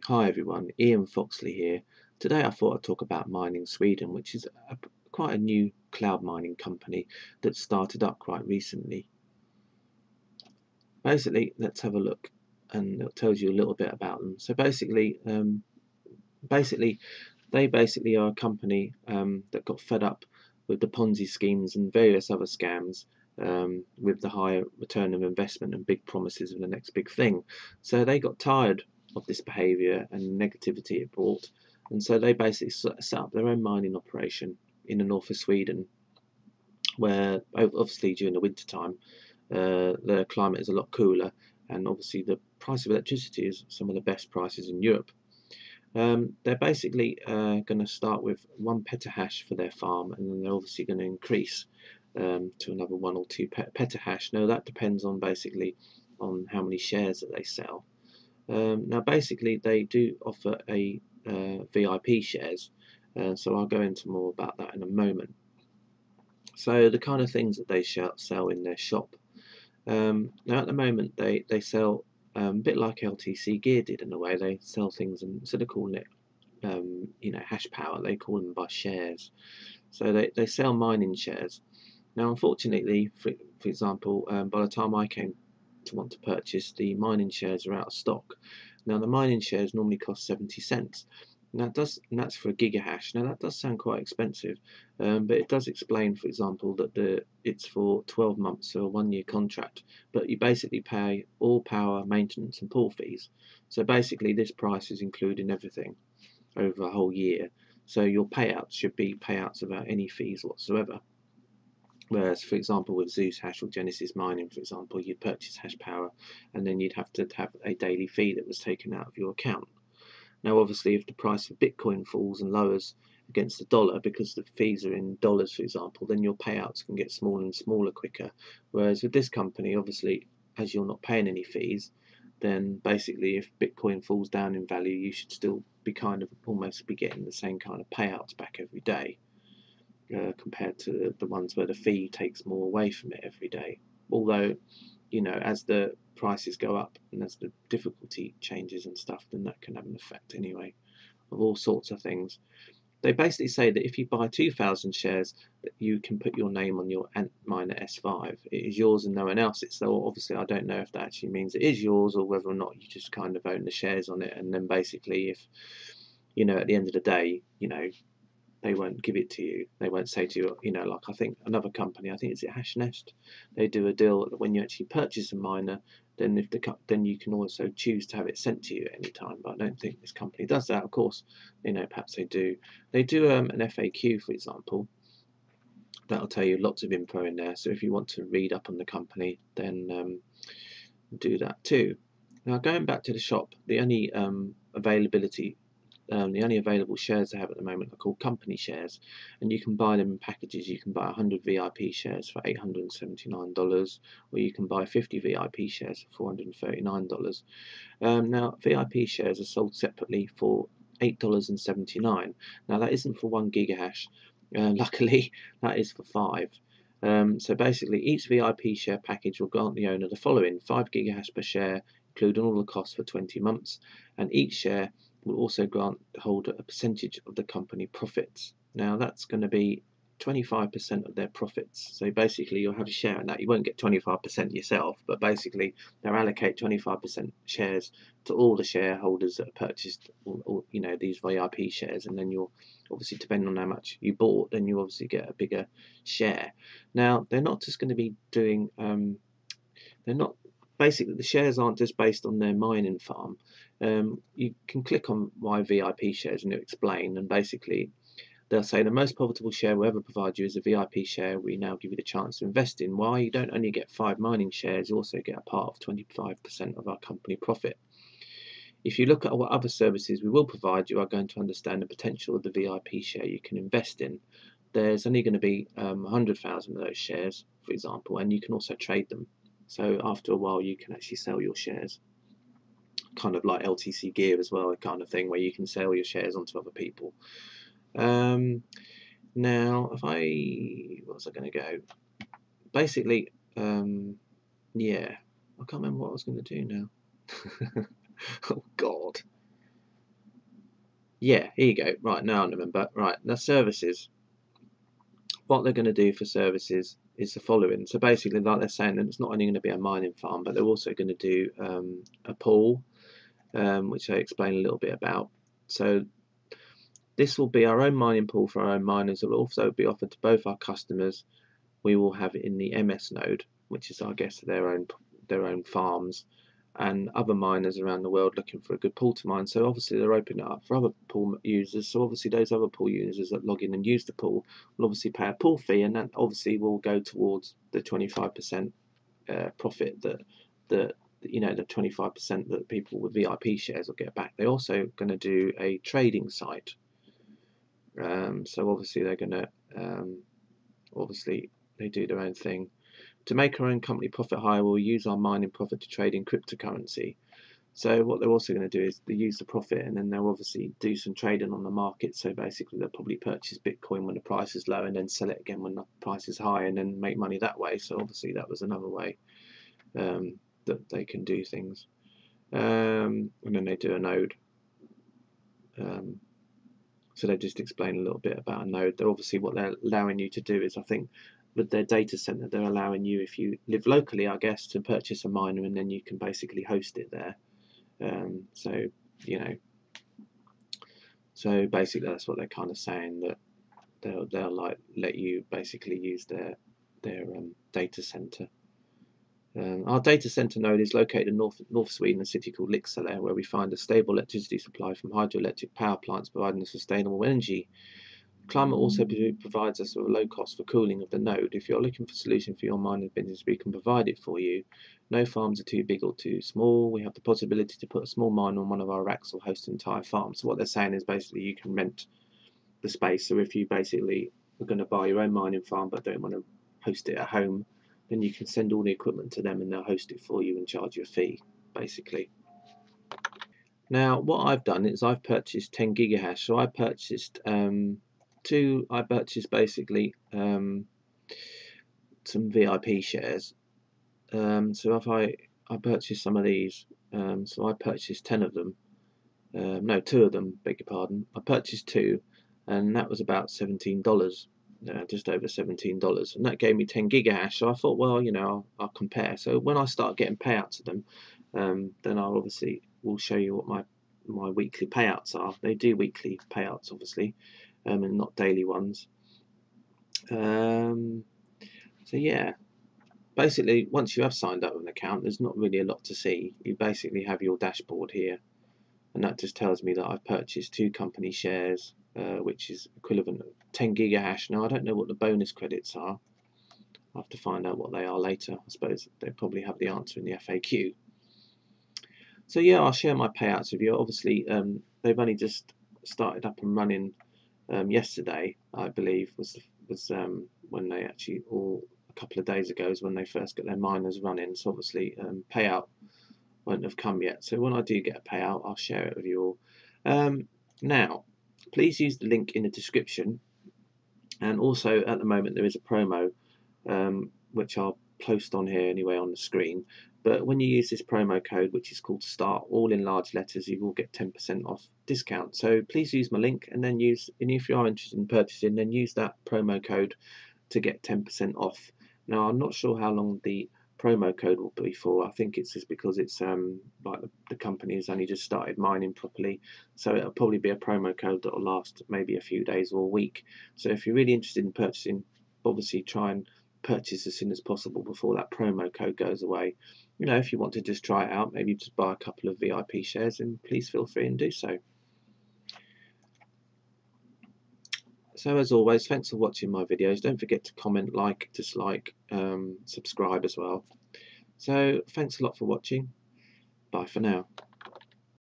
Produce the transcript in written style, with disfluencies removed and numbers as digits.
Hi everyone, Ian Foxley here. Today I thought I'd talk about Mining Sweden, which is quite a new cloud mining company that started up quite recently. Basically, let's have a look, and it tells you a little bit about them. So basically, they basically are a company that got fed up with the Ponzi schemes and various other scams, with the higher return of investment and big promises of the next big thing. So they got tired of this behaviour and negativity it brought, and so they basically set up their own mining operation in the north of Sweden, where obviously during the winter time the climate is a lot cooler, and obviously the price of electricity is some of the best prices in Europe. They're basically going to start with 1 petahash for their farm, and then they're obviously going to increase to another 1 or 2 petahash. Now that depends on basically on how many shares that they sell. Now basically they do offer a VIP shares, so I'll go into more about that in a moment. So the kind of things that they sell in their shop. Now at the moment they sell a bit like LTC Gear did in a way. They sell things, and instead of calling it hash power, they call them by shares. So they sell mining shares. Now unfortunately, for example, by the time I came to want to purchase, the mining shares are out of stock. Now the mining shares normally cost 70 cents. Now and that's for a gigahash. Now that does sound quite expensive, but it does explain, for example, that it's for 12 months, so a 1 year contract. But you basically pay all power, maintenance, and pool fees. So basically, this price is including everything over a whole year. So your payouts should be payouts without any fees whatsoever. Whereas, for example, with Zeus Hash or Genesis Mining, for example, you'd purchase hash power, and then you'd have to have a daily fee that was taken out of your account. Now, obviously, if the price of Bitcoin falls and lowers against the dollar because the fees are in dollars, for example, then your payouts can get smaller and smaller quicker. Whereas with this company, obviously, as you're not paying any fees, then basically if Bitcoin falls down in value, you should still be kind of almost be getting the same kind of payouts back every day, compared to the ones where the fee takes more away from it every day. Although, as the prices go up and as the difficulty changes and stuff, then that can have an effect anyway of all sorts of things. They basically say that if you buy 2,000 shares, that you can put your name on your Antminer S5. It is yours and no one else's. So obviously, I don't know if that actually means it is yours or whether or not you just kind of own the shares on it. And then basically, if at the end of the day, they won't give it to you. They won't say to you, like I think another company, I think it's Hashnest, they do a deal that when you actually purchase a miner, then then you can also choose to have it sent to you at any time. But I don't think this company does that. Of course, perhaps they do. They do an FAQ, for example. That'll tell you lots of info in there. So if you want to read up on the company, then do that too. Now going back to the shop, the only available shares they have at the moment are called company shares, and you can buy them in packages. You can buy 100 VIP shares for $879, or you can buy 50 VIP shares for $439. Now, VIP shares are sold separately for $8.79. Now, that isn't for 1 gigahash. Luckily, that is for 5. So basically, each VIP share package will grant the owner the following: 5 gigahash per share, including all the costs for 20 months, and each share will also grant the holder a percentage of the company profits. Now that's going to be 25% of their profits. So basically you'll have a share in that. You won't get 25% yourself, but basically they'll allocate 25% shares to all the shareholders that have purchased these VIP shares, and then you'll obviously, depending on how much you bought, then you obviously get a bigger share. Now they're not just going to be doing they're not basically, the shares aren't just based on their mining farm. You can click on my VIP shares and it'll explain, and basically they'll say the most profitable share we'll ever provide you is a VIP share we now give you the chance to invest in. Why? You don't only get 5 mining shares, you also get a part of 25% of our company profit. If you look at what other services we will provide, you are going to understand the potential of the VIP share you can invest in. There's only going to be 100,000 of those shares, for example, and you can also trade them. So after a while, you can actually sell your shares, kind of like LTC Gear as well, a kind of thing where you can sell your shares onto other people. Now, where was I going to go? Basically, yeah, I can't remember what I was going to do now. Oh God. Yeah, here you go. Right, now I remember. Right, now services. What they're going to do for services is the following. So basically, like they're saying, that it's not only going to be a mining farm, but they're also going to do a pool, which I explain a little bit about. So this will be our own mining pool for our own miners. It will also be offered to both our customers. We will have it in the MS node, which is, I guess, their own farms, and other miners around the world looking for a good pool to mine. So obviously they're opening it up for other pool users. So obviously those other pool users that log in and use the pool will obviously pay a pool fee, and that obviously will go towards the 25% profit that the 25% that people with VIP shares will get back. They're also going to do a trading site. So obviously they're going to obviously they do their own thing. To make our own company profit higher, we'll use our mining profit to trade in cryptocurrency. So what they're also going to do is they use the profit, and then they'll obviously do some trading on the market. So basically they'll probably purchase Bitcoin when the price is low and then sell it again when the price is high, and then make money that way. So obviously that was another way that they can do things. And then they do a node. So they just explain a little bit about a node. They're obviously, what they're allowing you to do is, I think, with their data center, they're allowing you, if you live locally, I guess, to purchase a miner, and then you can basically host it there. So so basically that's what they're kind of saying, that they'll like let you basically use their data center. Our data center node is located in North Sweden, a city called Lycksele, where we find a stable electricity supply from hydroelectric power plants providing sustainable energy. Climate also provides us with a low cost for cooling of the node. If you're looking for a solution for your mining business, we can provide it for you. No farms are too big or too small. We have the possibility to put a small mine on one of our racks or host an entire farm. So what they're saying is basically you can rent the space. So if you basically are going to buy your own mining farm but don't want to host it at home, then you can send all the equipment to them and they'll host it for you and charge you a fee, basically. Now, what I've done is I've purchased 10 gigahash. So I purchased basically some VIP shares. So if I purchased some of these, so I purchased 10 of them. No, 2 of them, beg your pardon. I purchased 2, and that was about $17. Just over $17, and that gave me 10 gigahash. So I thought, well, I'll compare. So when I start getting payouts of them, then I'll obviously will show you what my weekly payouts are. They do weekly payouts, obviously, and not daily ones. So yeah, basically once you have signed up with an account, there's not really a lot to see. You basically have your dashboard here, and that just tells me that I've purchased 2 company shares, which is equivalent of 10 gigahash. Now I don't know what the bonus credits are. I'll have to find out what they are later. I suppose they probably have the answer in the FAQ. So yeah, I'll share my payouts with you. Obviously, they've only just started up and running yesterday, I believe, was when they actually, or a couple of days ago, is when they first got their miners running. So obviously, payout won't have come yet. So when I do get a payout, I'll share it with you all. Now, please use the link in the description, and also at the moment there is a promo which I'll post on here anyway on the screen. But when you use this promo code, which is called START, all in large letters, you will get 10% off discount. So please use my link, and then if you are interested in purchasing, then use that promo code to get 10% off. Now I'm not sure how long the promo code will be for. I think it's just because it's like the company has only just started mining properly, so it'll probably be a promo code that will last maybe a few days or a week. So if you're really interested in purchasing, obviously try and purchase as soon as possible before that promo code goes away. If you want to just try it out, maybe just buy a couple of VIP shares, and please feel free and do so. So as always, thanks for watching my videos. Don't forget to comment, like, dislike, subscribe as well. So thanks a lot for watching. Bye for now.